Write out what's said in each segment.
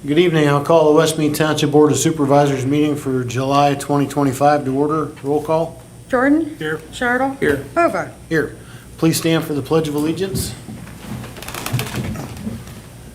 Good evening. I'll call the West Mead Township Board of Supervisors meeting for July 2025 to order. Roll call. Jordan? Here. Chartle? Here. Hoover? Here. Please stand for the Pledge of Allegiance.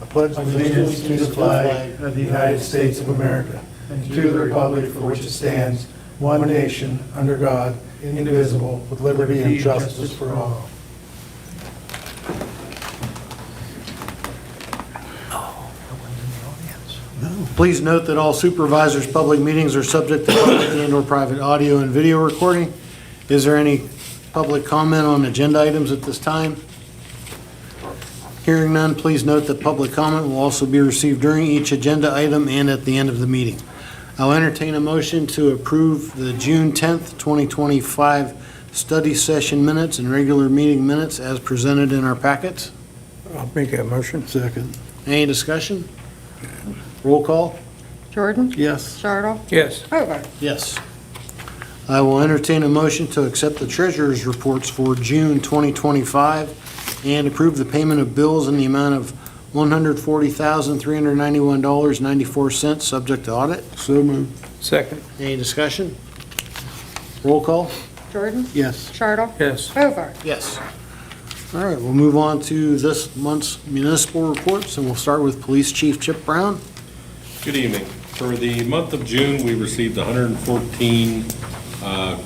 I pledge allegiance to the flag of the United States of America and to the republic for which it stands, one nation, under God, indivisible, with liberty and justice for all. Please note that all supervisors' public meetings are subject to public and/or private audio and video recording. Is there any public comment on agenda items at this time? Hearing none, please note that public comment will also be received during each agenda item and at the end of the meeting. I'll entertain a motion to approve the June 10th, 2025 study session minutes and regular meeting minutes as presented in our packets. I'll make that motion. Second. Any discussion? Roll call? Jordan? Yes. Chartle? Yes. Hoover? Yes. I will entertain a motion to accept the treasurer's reports for June 2025 and approve the payment of bills in the amount of $140,391.94, subject to audit. So moved. Second. Any discussion? Roll call? Jordan? Yes. Chartle? Yes. Hoover? Yes. All right, we'll move on to this month's municipal reports, and we'll start with Police Chief Chip Brown. Good evening. For the month of June, we received 114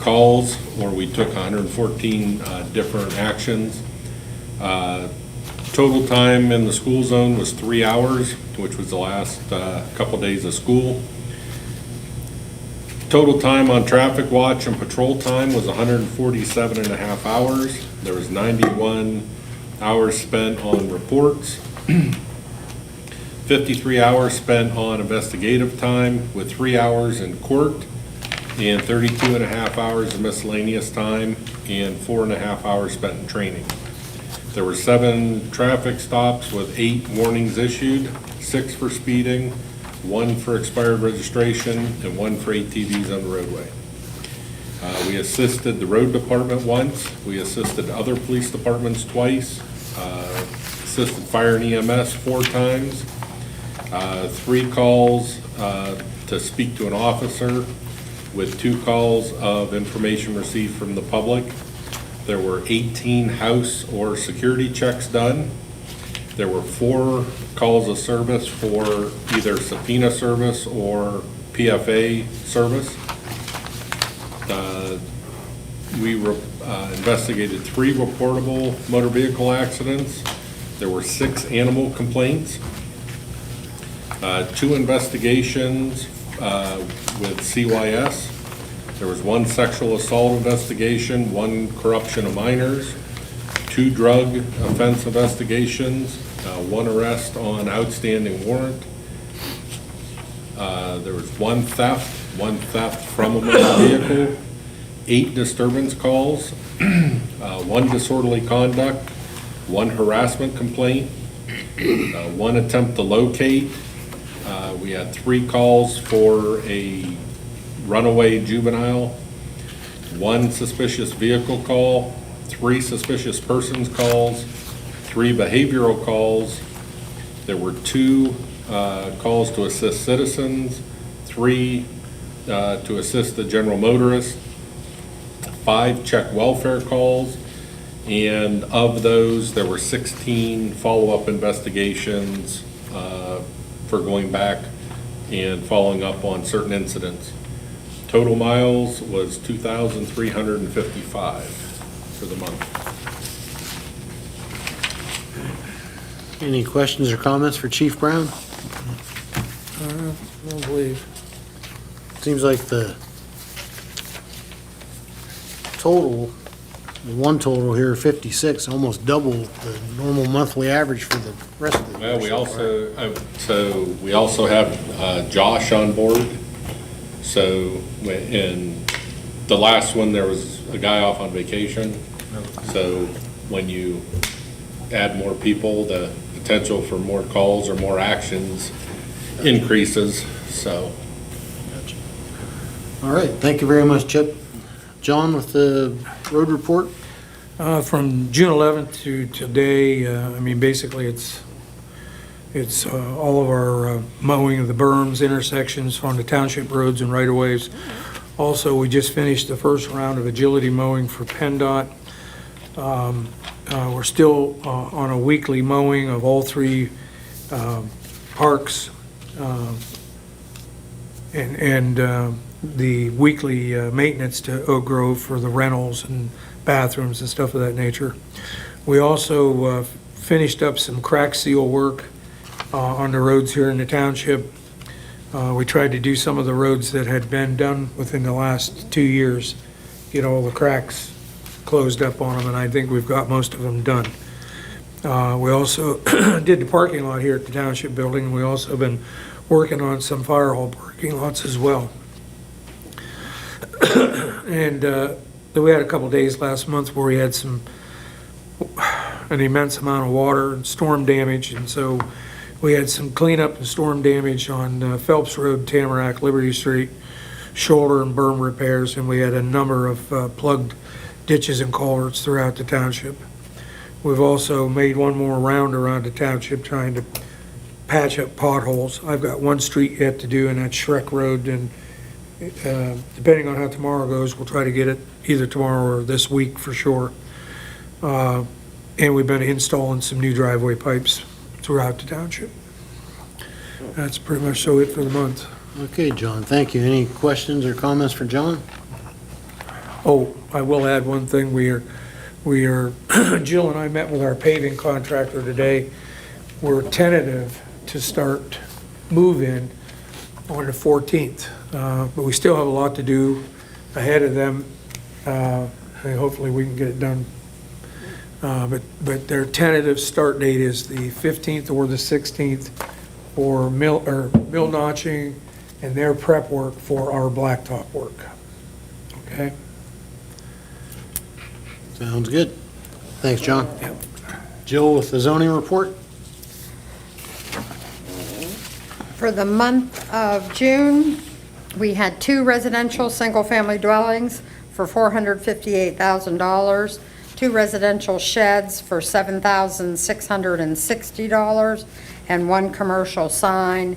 calls, or we took 114 different actions. Total time in the school zone was 3 hours, which was the last couple days of school. Total time on traffic watch and patrol time was 147 and a half hours. There was 91 hours spent on reports, 53 hours spent on investigative time with 3 hours in court, and 32 and a half hours of miscellaneous time, and 4.5 hours spent in training. There were 7 traffic stops with 8 warnings issued, 6 for speeding, 1 for expired registration, and 1 for ATVs on the roadway. We assisted the road department once. We assisted other police departments twice. Assisted fire and EMS 4 times. 3 calls to speak to an officer, with 2 calls of information received from the public. There were 18 house or security checks done. There were 4 calls of service for either subpoena service or PFA service. We investigated 3 reportable motor vehicle accidents. There were 6 animal complaints. 2 investigations with CYS. There was 1 sexual assault investigation, 1 corruption of minors, 2 drug offense investigations, 1 arrest on outstanding warrant. There was 1 theft from a motor vehicle, 8 disturbance calls, 1 disorderly conduct, 1 harassment complaint, 1 attempt to locate. We had 3 calls for a runaway juvenile, 1 suspicious vehicle call, 3 suspicious persons calls, 3 behavioral calls. There were 2 calls to assist citizens, 3 to assist the general motorist, 5 check welfare calls, and of those, there were 16 follow-up investigations for going back and following up on certain incidents. Total miles was 2,355 for the month. Any questions or comments for Chief Brown? I don't believe. Seems like the total, the one total here, 56, almost double the normal monthly average for the rest of the year. Well, we also have Josh on board. So in the last one, there was a guy off on vacation. So when you add more people, the potential for more calls or more actions increases, so. Gotcha. All right, thank you very much, Chip. John with the road report. From June 11th to today, I mean, basically it's It's all of our mowing of the berms, intersections on the township roads and right-of-ways. Also, we just finished the first round of agility mowing for PennDOT. We're still on a weekly mowing of all three parks and the weekly maintenance to Oak Grove for the rentals and bathrooms and stuff of that nature. We also finished up some crack seal work on the roads here in the township. We tried to do some of the roads that had been done within the last 2 years, get all the cracks closed up on them, and I think we've got most of them done. We also did the parking lot here at the township building. We also have been working on some fire hall parking lots as well. And then we had a couple days last month where we had an immense amount of water and storm damage, and so we had some cleanup and storm damage on Phelps Road, Tamarack, Liberty Street, shoulder and berm repairs, and we had a number of plugged ditches and culverts throughout the township. We've also made one more round around the township trying to patch up potholes. I've got one street yet to do, and that's Shrek Road, and depending on how tomorrow goes, we'll try to get it either tomorrow or this week for sure. And we've been installing some new driveway pipes throughout the township. That's pretty much so it for the month. Okay, John, thank you. Any questions or comments for John? Oh, I will add one thing. We are, Jill and I met with our paving contractor today. We're tentative to start move-in on the 14th, but we still have a lot to do ahead of them. And hopefully we can get it done. But their tentative start date is the 15th or the 16th for mill notching and their prep work for our blacktop work. Okay? Sounds good. Thanks, John. Yep. Jill with the zoning report? For the month of June, we had 2 residential single-family dwellings for $458,000, 2 residential sheds for $7,660, and 1 commercial sign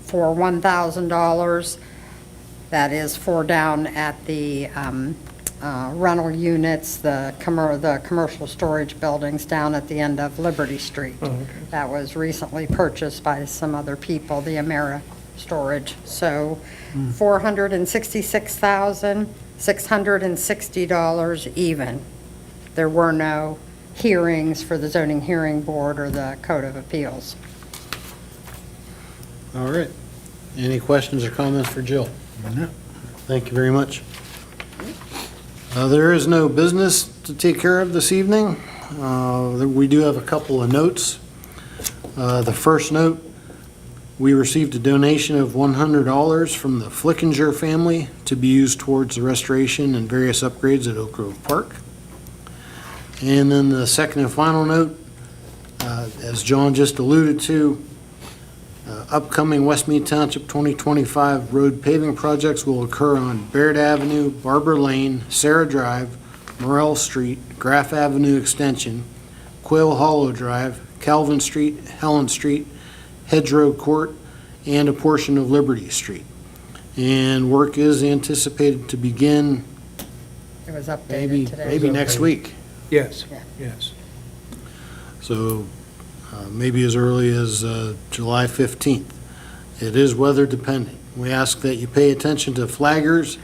for $1,000. That is for down at the rental units, the commercial storage buildings down at the end of Liberty Street. Oh, okay. That was recently purchased by some other people, the Amera Storage. So $466,660 even. There were no hearings for the zoning hearing board or the Code of Appeals. All right. Any questions or comments for Jill? No. Thank you very much. There is no business to take care of this evening. We do have a couple of notes. The first note, we received a donation of $100 from the Flickinger family to be used towards the restoration and various upgrades at Oak Grove Park. And then the second and final note, as John just alluded to, upcoming West Mead Township 2025 road paving projects will occur on Baird Avenue, Barber Lane, Sarah Drive, Morrell Street, Graff Avenue Extension, Quail Hollow Drive, Calvin Street, Helen Street, Hedgerow Court, and a portion of Liberty Street. And work is anticipated to begin It was updated today. maybe next week. Yes, Yeah. yes. So maybe as early as July 15th. It is weather dependent. We ask that you pay attention to flaggers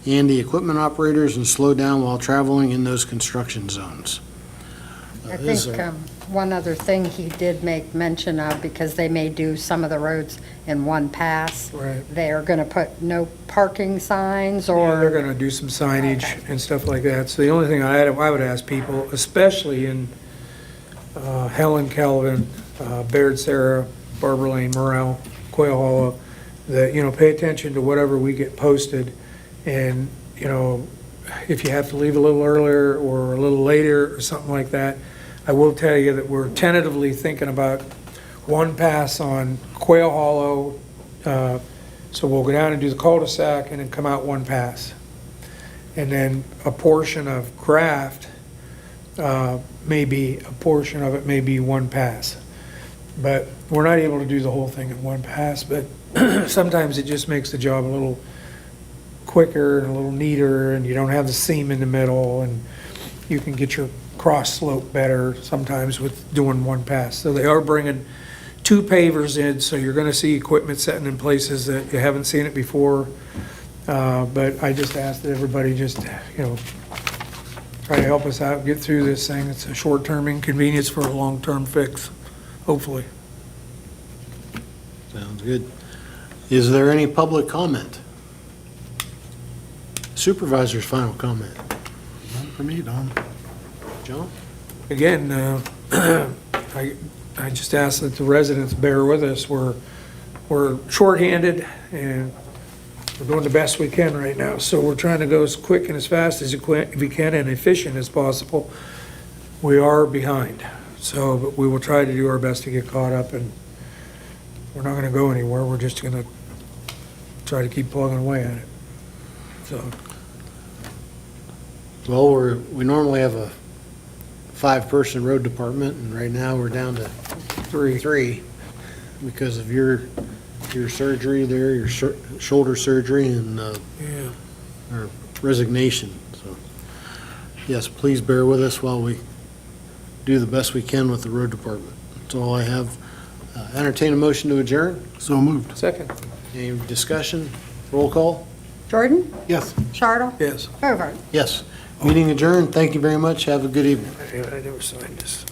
and the equipment operators and slow down while traveling in those construction zones. I think one other thing he did make mention of, because they may do some of the roads in one pass. Right. They are going to put no parking signs Yeah, they're or, going to do some signage Okay. and stuff like that. So the only thing I would ask people, especially in Helen, Calvin, Baird, Sarah, Barber Lane, Morrell, Quail Hollow, that, pay attention to whatever we get posted. And, if you have to leave a little earlier or a little later or something like that, I will tell you that we're tentatively thinking about one pass on Quail Hollow. So we'll go down and do the cul-de-sac and then come out one pass. And then a portion of Graft, maybe a portion of it may be one pass. But we're not able to do the whole thing in one pass, but sometimes it just makes the job a little quicker and a little neater, and you don't have the seam in the middle, and you can get your cross slope better sometimes with doing one pass. So they are bringing 2 pavers in, so you're gonna see equipment sitting in places that you haven't seen it before. But I just ask that everybody just, try to help us out, get through this thing. It's a short-term inconvenience for a long-term fix, hopefully. Sounds good. Is there any public comment? Supervisor's final comment. None for me, Don. John? Again, I just ask that the residents bear with us. We're shorthanded, and we're doing the best we can right now. So we're trying to go as quick and as fast as we can and efficient as possible. We are behind, but we will try to do our best to get caught up, and we're not gonna go anywhere. We're just gonna try to keep plugging away at it. So, Well, we normally have a 5-person road department, and right now we're down to 3 because of your surgery there, your shoulder surgery, and yeah. or resignation. So, yes, please bear with us while we do the best we can with the road department. That's all I have. Entertain a motion to adjourn. So moved. Second, Any discussion? Roll call? Jordan? Yes. Chartle? yes. Hoover? Yes. Meeting adjourned. Thank you very much. Have a good evening. I never signed this.